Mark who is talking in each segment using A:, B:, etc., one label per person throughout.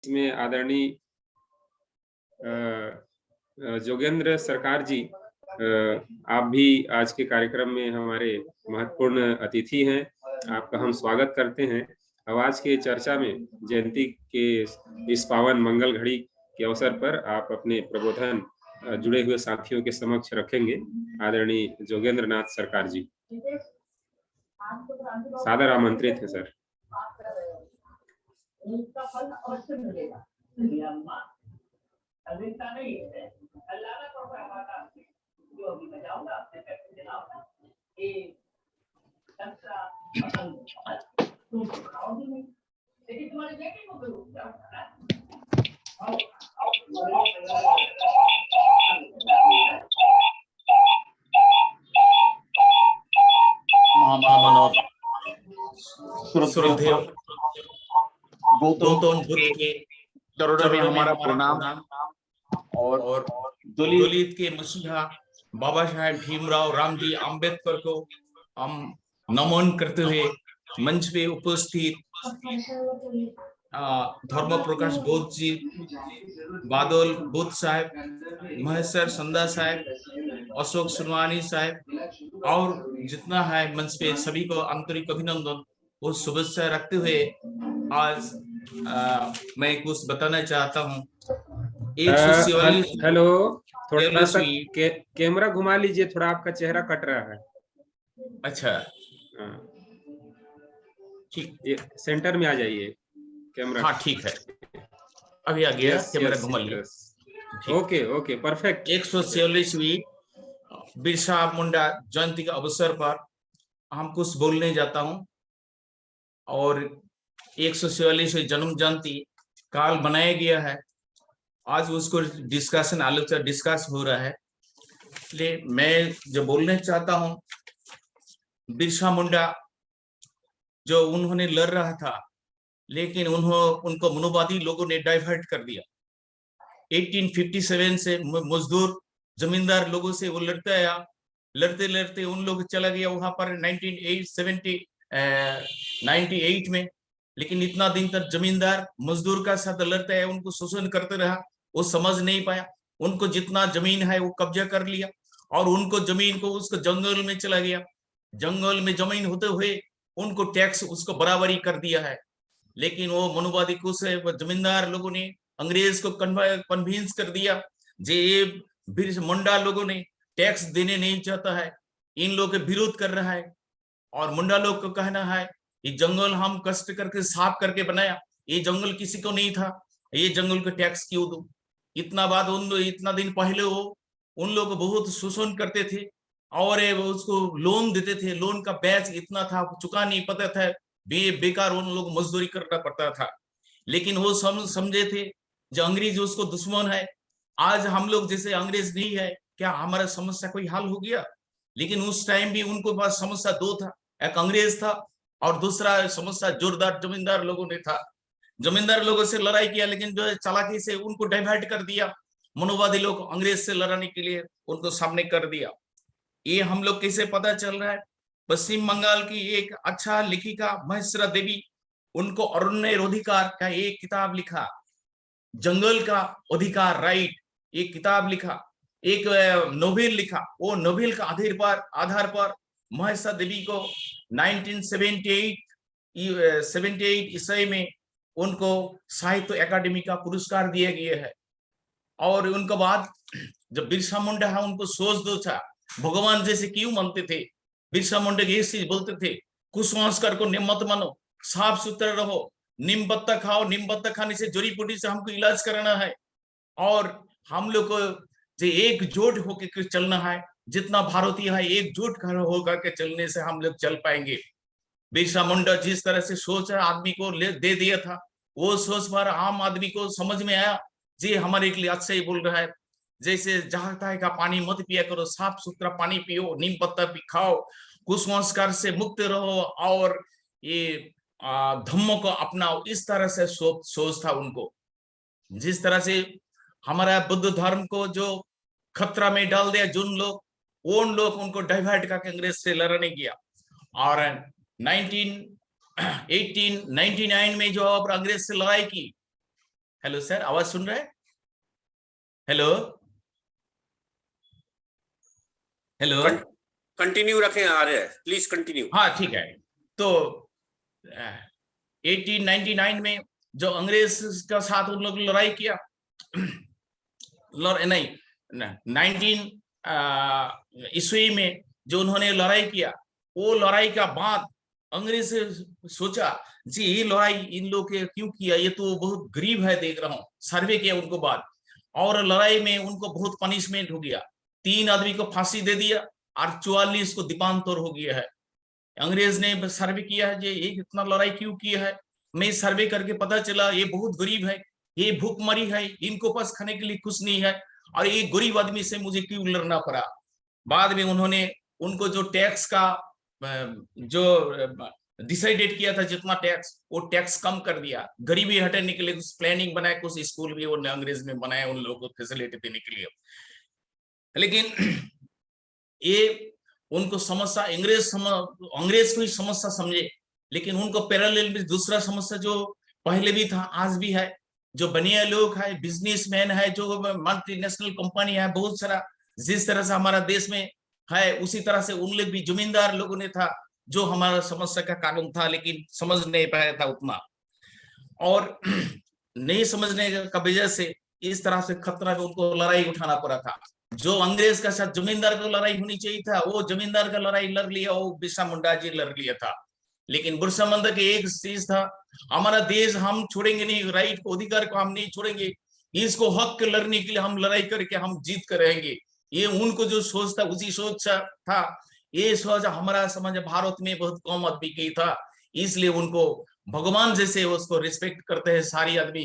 A: इसमें आदरणीय जोगेंद्र सरकार जी, आप भी आज के कार्यक्रम में हमारे महत्वपूर्ण अतिथि हैं। आपका हम स्वागत करते हैं। अब आज के चर्चा में जयंती के इस पावन मंगल घड़ी के अवसर पर आप अपने प्रबोधन जुड़े हुए साथियों के समक्ष रखेंगे। आदरणीय जोगेंद्र नाथ सरकार जी सादर आमंत्रित है सर।
B: उसका फल अवश्य मिलेगा। नहीं है, अल्लाह का तो हमारा जो अभी बजाऊंगा अपने पैसे दिलाऊंगा ये संस्था तुम खाओगे नहीं, लेकिन तुम्हारे बेटे को भी जाऊंगा ना।
C: महामानव श्रद्धेय गौतम बुद्ध के चरणों में हमारा प्रणाम और दलित के मसीहा बाबा साहेब भीमराव रामजी आम्बेडकर को हम नमन करते हुए मंच पे उपस्थित धर्म प्रकाश बोध जी, बादल बुद्ध साहब, महेश्वर संदा साहब, अशोक सुनवानी साहब और जितना है मंच पे सभी को आंतरिक अभिनंदन और शुभेच्छा रखते हुए आज मैं कुछ बताना चाहता हूँ।
A: हेलो, थोड़ा सा कैमरा घुमा लीजिए, थोड़ा आपका चेहरा कट रहा है।
C: अच्छा,
A: ठीक, सेंटर में आ जाइए कैमरा।
C: हाँ ठीक है, अभी आ गया। कैमरा घुमा लिया।
A: Okay perfect.
C: 146वीं बिरसा मुंडा जयंती के अवसर पर हम कुछ बोलने जाता हूँ और 146वीं जन्म जयंती काल बनाया गया है। आज उसको डिस्कशन आलोचना डिस्कस हो रहा है, इसलिए मैं जो बोलना चाहता हूँ, बिरसा मुंडा जो उन्होंने लड़ रहा था, लेकिन उनको मनोवादी लोगों ने डाइवर्ट कर दिया। 1857 से मजदूर जमींदार लोगों से वो लड़ता आया, लड़ते लड़ते उन लोग चला गया वहां पर 1998 में। लेकिन इतना दिन तक जमींदार मजदूर का साथ लड़ता है, उनको शोषण करते रहा, वो समझ नहीं पाया। उनको जितना जमीन है वो कब्जा कर लिया और उनको जमीन को उसको जंगल में चला गया। जंगल में जमीन होते हुए उनको टैक्स उसको बराबरी कर दिया है। लेकिन वो मनोवादी कुछ जमींदार लोगों ने अंग्रेज को कन्विंस कर दिया जे ये बिरसा मुंडा लोगों ने टैक्स देने नहीं चाहता है, इन लोगों के विरोध कर रहा है। और मुंडा लोग को कहना है ये जंगल हम कष्ट करके साफ करके बनाया, ये जंगल किसी को नहीं था, ये जंगल को टैक्स क्यों दो। इतना दिन पहले वो उन लोग को बहुत शोषण करते थे और उसको लोन देते थे। लोन का ब्याज इतना था चुका नहीं पता था, बेकार उन लोग मजदूरी करना पड़ता था। लेकिन वो समझे थे जो अंग्रेज उसको दुश्मन है। आज हम लोग जैसे अंग्रेज नहीं है, क्या हमारा समस्या कोई हल हो गया? लेकिन उस टाइम भी उनको पास समस्या दो था, एक अंग्रेज था और दूसरा समस्या जोरदार जमींदार लोगों ने था। जमींदार लोगों से लड़ाई किया, लेकिन जो चालाकी से उनको डाइवर्ट कर दिया। मनोवादी लोग अंग्रेज से लड़ाने के लिए उनको सामने कर दिया। ये हम लोग कैसे पता चल रहा है? पश्चिम बंगाल की एक अच्छा लेखिका महेश्वरा देवी, उनको अरण्य अधिकार का एक किताब लिखा, जंगल का अधिकार राइट, एक किताब लिखा, एक नोवेल लिखा। वो नोवेल का आधार पर महेश्वरा देवी को 1978 ईस्वी में उनको साहित्य अकादमी का पुरस्कार दिया गया है। और उनके बाद जब बिरसा मुंडा है, उनको सोच दो था भगवान जैसे क्यों मानते थे। बिरसा मुंडा ये चीज बोलते थे, कुसंस्कार को मत मानो, साफ सुथरा रहो, नीम पत्ता खाओ, नीम पत्ता खाने से जड़ी बूटी से हमको इलाज कराना है और हम लोग को जो एकजुट होकर चलना है, जितना भारतीय है एकजुट होकर के चलने से हम लोग चल पाएंगे। बिरसा मुंडा जिस तरह से सोच आदमी को दे दिया था, वो सोच पर आम आदमी को समझ में आया जी हमारे के लिए अच्छा ही बोल रहा है। जैसे जहां तहां का पानी मत पिया करो, साफ सुथरा पानी पियो, नीम पत्ता भी खाओ, कुसंस्कार से मुक्त रहो और ये धम्म को अपनाओ। इस तरह से सोच था उनको। जिस तरह से हमारा बुद्ध धर्म को जो खतरा में डाल दिया जिन लोग, उन लोग उनको डाइवर्ट करके अंग्रेज से लड़ने गया। और 1899 में जो अंग्रेज से लड़ाई की, हेलो सर, आवाज सुन रहे हैं? Hello hello.
D: कंटिन्यू रखें, आ रहे हैं, प्लीज कंटिन्यू।
C: हाँ ठीक है। तो 1899 में जो अंग्रेज का साथ उन लोग लड़ाई किया, नहीं 19 ईस्वी में जो उन्होंने लड़ाई किया, वो लड़ाई का बाद अंग्रेज से सोचा जी ये लड़ाई इन लोग के क्यों किया, ये तो बहुत गरीब है, देख रहा हूँ। सर्वे किया उनको बाद, और लड़ाई में उनको बहुत पनिशमेंट हो गया। 3 आदमी को फांसी दे दिया और 44 को दीपांतर हो गया है। अंग्रेज ने सर्वे किया है, ये इतना लड़ाई क्यों किया है। मैं सर्वे करके पता चला ये बहुत गरीब है, ये भूखमरी है, इनको पास खाने के लिए कुछ नहीं है, और ये गरीब आदमी से मुझे क्यों लड़ना पड़ा। बाद में उन्होंने उनको जो टैक्स का जो डिसाइडेड किया था, जितना टैक्स, वो टैक्स कम कर दिया। गरीबी हटाने के लिए कुछ प्लानिंग बनाया, कुछ स्कूल भी उन्होंने अंग्रेज ने बनाया उन लोगों को फैसिलिटी देने के लिए। लेकिन ये उनको समस्या, अंग्रेज को ही समस्या समझे, लेकिन उनको पैरेलल में दूसरा समस्या जो पहले भी था आज भी है, जो बनिया लोग है, बिजनेसमैन है, जो मल्टीनेशनल कंपनी है बहुत सारा, जिस तरह से हमारा देश में है उसी तरह से उन लोग भी जमींदार लोगों ने था, जो हमारा समस्या का कारण था, लेकिन समझ नहीं पाया था उतना। और नहीं समझने का वजह से इस तरह से खतरा में उनको लड़ाई उठाना पड़ा था। जो अंग्रेज का साथ जमींदार का लड़ाई होनी चाहिए था, वो जमींदार का लड़ाई लड़ लिया, वो बिरसा मुंडा जी लड़ लिया था। लेकिन बिरसा मुंडा के एक चीज था, हमारा देश हम छोड़ेंगे नहीं, राइट को, अधिकार को हम नहीं छोड़ेंगे, इसको हक के लड़ने के लिए हम लड़ाई करके हम जीत कर रहेंगे। ये उनको जो सोच था उसी सोच था। ये सोच हमारा समाज भारत में बहुत कम आदमी की था, इसलिए उनको भगवान जैसे उसको रिस्पेक्ट करते हैं सारी आदमी,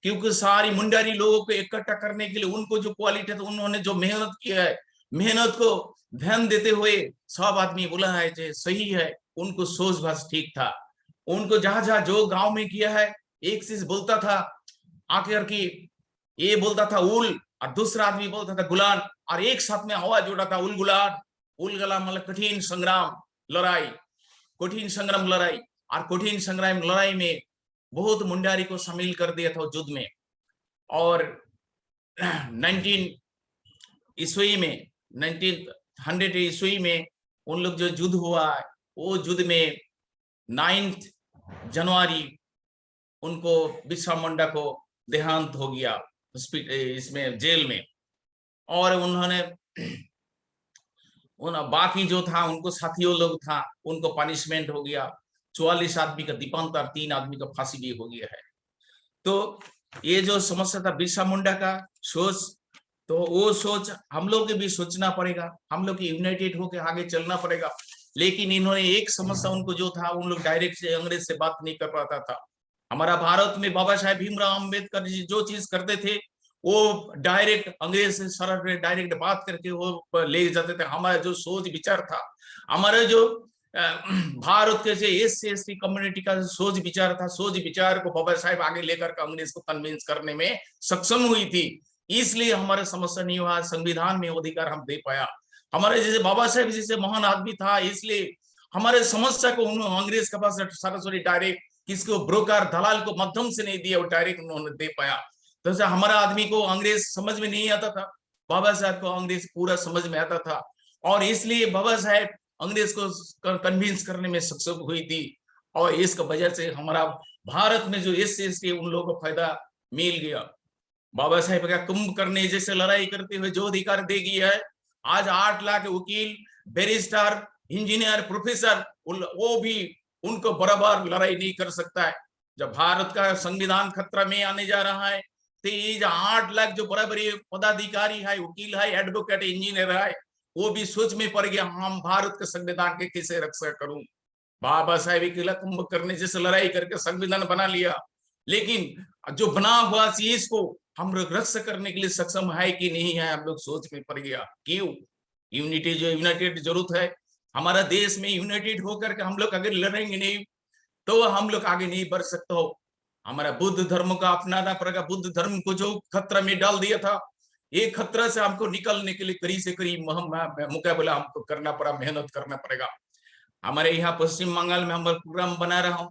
C: क्योंकि सारी मुंडारी लोगों को इकट्ठा करने के लिए उनको जो क्वालिटी है, उन्होंने जो मेहनत किया है, मेहनत को ध्यान देते हुए सब आदमी बोला है जो सही है, उनको सोच बस ठीक था। उनको जहां जहां जो गांव में किया है, एक चीज बोलता था आकर की, ये बोलता था उल, और दूसरा आदमी बोलता था गुलाल, और एक साथ में आवाज जोड़ा था उल गुलाल। उल गुलाल मतलब कठिन संग्राम लड़ाई, कठिन संग्राम लड़ाई, और कठिन संग्राम लड़ाई में बहुत मुंडारी को शामिल कर दिया था युद्ध में। और 19 ईस्वी में 1900 ईस्वी में उन लोग जो युद्ध हुआ, वो युद्ध में 9 जनवरी उनको बिरसा मुंडा को देहांत हो गया इसमें जेल में। और उन्होंने बाकी जो था उनको साथियों लोग था, उनको पनिशमेंट हो गया, 44 आदमी का दीपांतर, 3 आदमी का फांसी भी हो गया है। तो ये जो समस्या था बिरसा मुंडा का सोच, तो वो सोच हम लोग के भी सोचना पड़ेगा, हम लोग की यूनाइटेड होकर आगे चलना पड़ेगा। लेकिन इन्होंने एक समस्या उनको जो था, उन लोग डायरेक्ट से अंग्रेज से बात नहीं कर पाता था। हमारा भारत में बाबा साहेब भीमराव अम्बेडकर जी जो चीज करते थे, वो डायरेक्ट अंग्रेज से सरल डायरेक्ट बात करके वो ले जाते थे। हमारा जो सोच विचार था, हमारा जो भारत के जो SC/ST कम्युनिटी का सोच विचार था, सोच विचार को बाबा साहेब आगे लेकर कांग्रेस को कन्विंस करने में सक्षम हुई थी, इसलिए हमारा समस्या नहीं हुआ, संविधान में अधिकार हम दे पाया। हमारे जैसे बाबा साहेब जैसे महान आदमी था, इसलिए हमारे समस्या को उन्होंने अंग्रेज के पास सरस्वती डायरेक्ट किसको ब्रोकर दलाल को माध्यम से नहीं दिया, वो डायरेक्ट उन्होंने दे पाया। तो हमारा आदमी को अंग्रेज समझ में नहीं आता था, बाबा साहब को अंग्रेज पूरा समझ में आता था, और इसलिए बाबा साहेब अंग्रेज को कन्विंस करने में सक्षम हुई थी। और इसका वजह से हमारा भारत में जो SC/ST उन लोगों को फायदा मिल गया। बाबा साहेब का कुंभ करने जैसे लड़ाई करते हुए जो अधिकार दे गया है, आज 8 लाख वकील, बैरिस्टर, इंजीनियर, प्रोफेसर, वो भी उनको बराबर लड़ाई नहीं कर सकता है। जब भारत का संविधान खतरा में आने जा रहा है, तो ये 8 लाख जो बराबरी पदाधिकारी है, वकील है, एडवोकेट, इंजीनियर है, वो भी सोच में पड़ गया हम भारत के संविधान के कैसे रक्षा करूं। बाबा साहेब के कुंभ करने जैसे लड़ाई करके संविधान बना लिया, लेकिन जो बना हुआ चीज को हम लोग रक्षा करने के लिए सक्षम है कि नहीं है, हम लोग सोच में पड़ गया। क्यों? यूनिटी जो यूनाइटेड जरूरत है, हमारा देश में यूनाइटेड होकर के हम लोग अगर लड़ेंगे नहीं तो हम लोग आगे नहीं बढ़ सकते हो। हमारा बुद्ध धर्म का अपनाना पड़ेगा। बुद्ध धर्म को जो खतरा में डाल दिया था, ये खतरा से हमको निकलने के लिए करीब से करीब मुकाबला हमको करना पड़ा, मेहनत करना पड़ेगा। हमारे यहाँ पश्चिम बंगाल में हम प्रोग्राम बना रहा हूँ,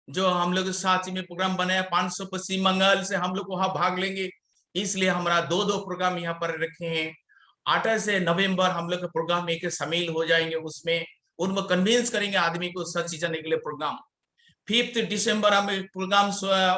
C: जो हम लोग सांची में प्रोग्राम बनाया 500 पश्चिम बंगाल से हम लोग वहां भाग लेंगे, इसलिए हमारा 2 प्रोग्राम यहाँ पर रखे हैं। 8 से नवंबर हम लोग के प्रोग्राम में शामिल हो जाएंगे, उसमें उनको कन्विंस करेंगे आदमी को सच जाने के लिए प्रोग्राम। 5 दिसंबर हम प्रोग्राम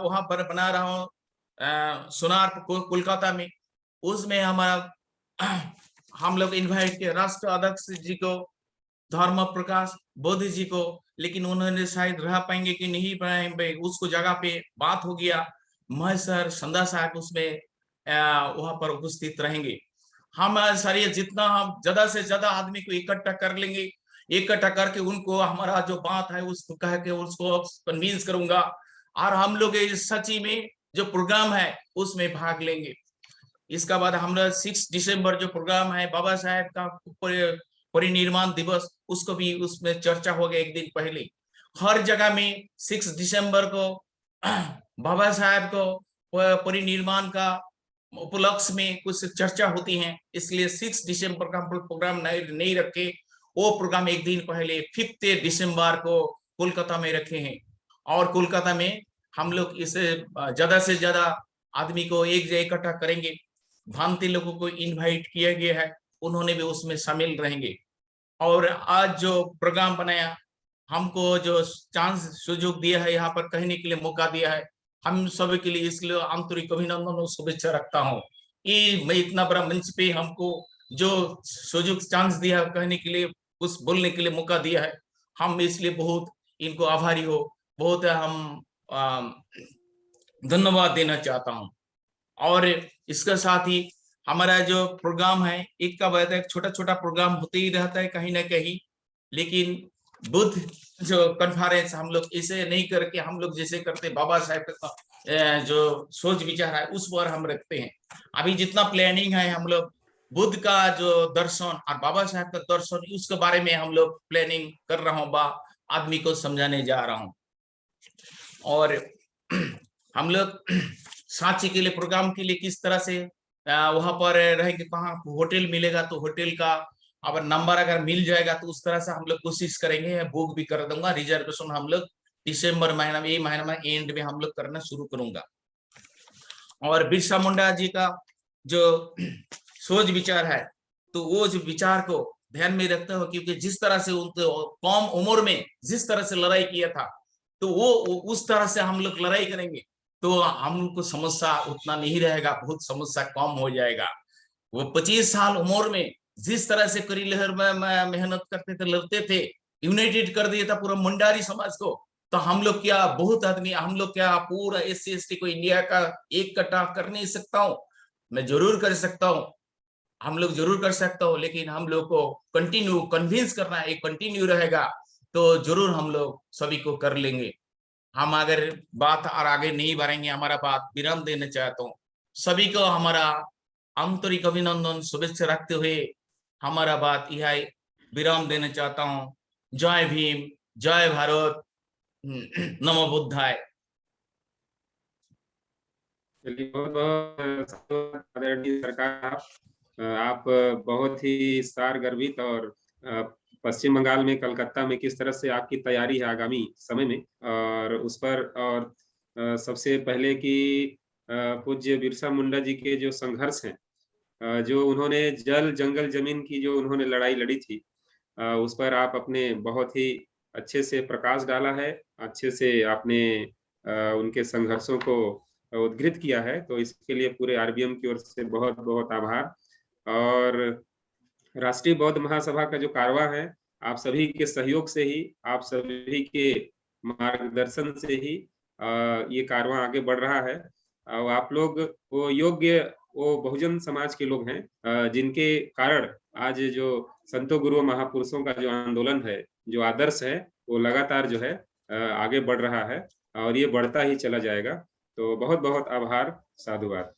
C: वहां पर बना रहा हूँ सोनार कोलकाता में, उसमें हमारा हम लोग इन्वाइट किए राष्ट्र अध्यक्ष जी को, धर्म प्रकाश बोध जी को, लेकिन उन्होंने शायद रह पाएंगे कि नहीं पाएंगे, उसको जगह पे बात हो गया। मैं सर संदा साहब उसमें वहां पर उपस्थित रहेंगे। हम सारे जितना हम ज्यादा से ज्यादा आदमी को इकट्ठा कर लेंगे, इकट्ठा करके उनको हमारा जो बात है उसको कह के उसको कन्विंस करूंगा, और हम लोग सची में जो प्रोग्राम है उसमें भाग लेंगे। इसका बाद हमारा 6 दिसंबर जो प्रोग्राम है बाबा साहेब का परिनिर्वाण दिवस, उसको भी उसमें चर्चा हो गया एक दिन पहले। हर जगह में 6 दिसंबर को बाबा साहेब को परिनिर्वाण का उपलक्ष्य में कुछ चर्चा होती है, इसलिए 6 दिसंबर का हम प्रोग्राम नहीं रखे, वो प्रोग्राम एक दिन पहले 5 दिसंबर को कोलकाता में रखे हैं। और कोलकाता में हम लोग इसे ज्यादा से ज्यादा आदमी को एक जगह इकट्ठा करेंगे। भांति लोगों को इनवाइट किया गया है, उन्होंने भी उसमें शामिल रहेंगे। और आज जो प्रोग्राम बनाया, हमको जो चांस सुযোগ दिया है, यहाँ पर कहने के लिए मौका दिया है, हम सभी के लिए इसलिए आंतरिक अभिनंदन और शुभेच्छा रखता हूँ। ये मैं इतना बड़ा मंच पे हमको जो सुযোগ चांस दिया कहने के लिए, कुछ बोलने के लिए मौका दिया है, हम इसलिए बहुत इनको आभारी हो, बहुत हम धन्यवाद देना चाहता हूँ। और इसके साथ ही हमारा जो प्रोग्राम है एक का बाद एक छोटा छोटा प्रोग्राम होते ही रहता है कहीं ना कहीं, लेकिन बुद्ध जो कॉन्फ्रेंस हम लोग इसे नहीं करके हम लोग जैसे करते बाबा साहेब का जो सोच विचार है उस पर हम रखते हैं। अभी जितना प्लानिंग है हम लोग बुद्ध का जो दर्शन और बाबा साहेब का दर्शन, उसके बारे में हम लोग प्लानिंग कर रहा हूँ, आदमी को समझाने जा रहा हूँ। और हम लोग सांची के लिए प्रोग्राम के लिए किस तरह से वहां पर रहेंगे, कहाँ होटल मिलेगा तो होटल का अगर नंबर अगर मिल जाएगा तो उस तरह से हम लोग कोशिश करेंगे, बुक भी कर दूंगा। रिजर्वेशन हम लोग दिसंबर महीना में, ये महीना में एंड में हम लोग करना शुरू करूंगा। और बिरसा मुंडा जी का जो सोच विचार है, तो वो जो विचार को ध्यान में रखते हो, क्योंकि जिस तरह से कम उम्र में जिस तरह से लड़ाई किया था, तो वो उस तरह से हम लोग लड़ाई करेंगे तो हमको समस्या उतना नहीं रहेगा, बहुत समस्या कम हो जाएगा। वो 25 साल उम्र में जिस तरह से करी लहर में मेहनत करते थे, लड़ते थे, यूनाइटेड कर दिया था पूरा मुंडारी समाज को, तो हम लोग क्या बहुत आदमी, हम लोग क्या पूरा SC ST को इंडिया का एक कटा कर नहीं सकता हूँ, मैं जरूर कर सकता हूँ, हम लोग जरूर कर सकता हूँ, लेकिन हम लोग को कंटिन्यू कन्विंस करना है, कंटिन्यू रहेगा तो जरूर हम लोग सभी को कर लेंगे। हम अगर बात और आगे नहीं बढ़ेंगे, हमारा बात विराम देना चाहता हूँ। सभी को हमारा आंतरिक अभिनंदन शुभेच्छा रखते हुए हमारा बात यह विराम देना चाहता हूँ। जय भीम, जय भारत, नमो बुद्धाय।
A: चलिए, बहुत बहुत आदरणीय सरकार, आप बहुत ही सार गर्वित, और पश्चिम बंगाल में कलकत्ता में किस तरह से आपकी तैयारी है आगामी समय में, और उस पर, और सबसे पहले कि पूज्य बिरसा मुंडा जी के जो संघर्ष हैं, जो उन्होंने जल जंगल जमीन की जो उन्होंने लड़ाई लड़ी थी, उस पर आप अपने बहुत ही अच्छे से प्रकाश डाला है, अच्छे से आपने उनके संघर्षों को उद्धृत किया है, तो इसके लिए पूरे RBM की ओर से बहुत बहुत आभार। और राष्ट्रीय बौद्ध महासभा का जो कारवां है, आप सभी के सहयोग से ही, आप सभी के मार्गदर्शन से ही ये कारवां आगे बढ़ रहा है। और आप लोग वो योग्य, वो बहुजन समाज के लोग हैं, जिनके कारण आज जो संतों गुरुओं महापुरुषों का जो आंदोलन है, जो आदर्श है, वो लगातार जो है आगे बढ़ रहा है, और ये बढ़ता ही चला जाएगा। तो बहुत बहुत आभार, साधुवाद।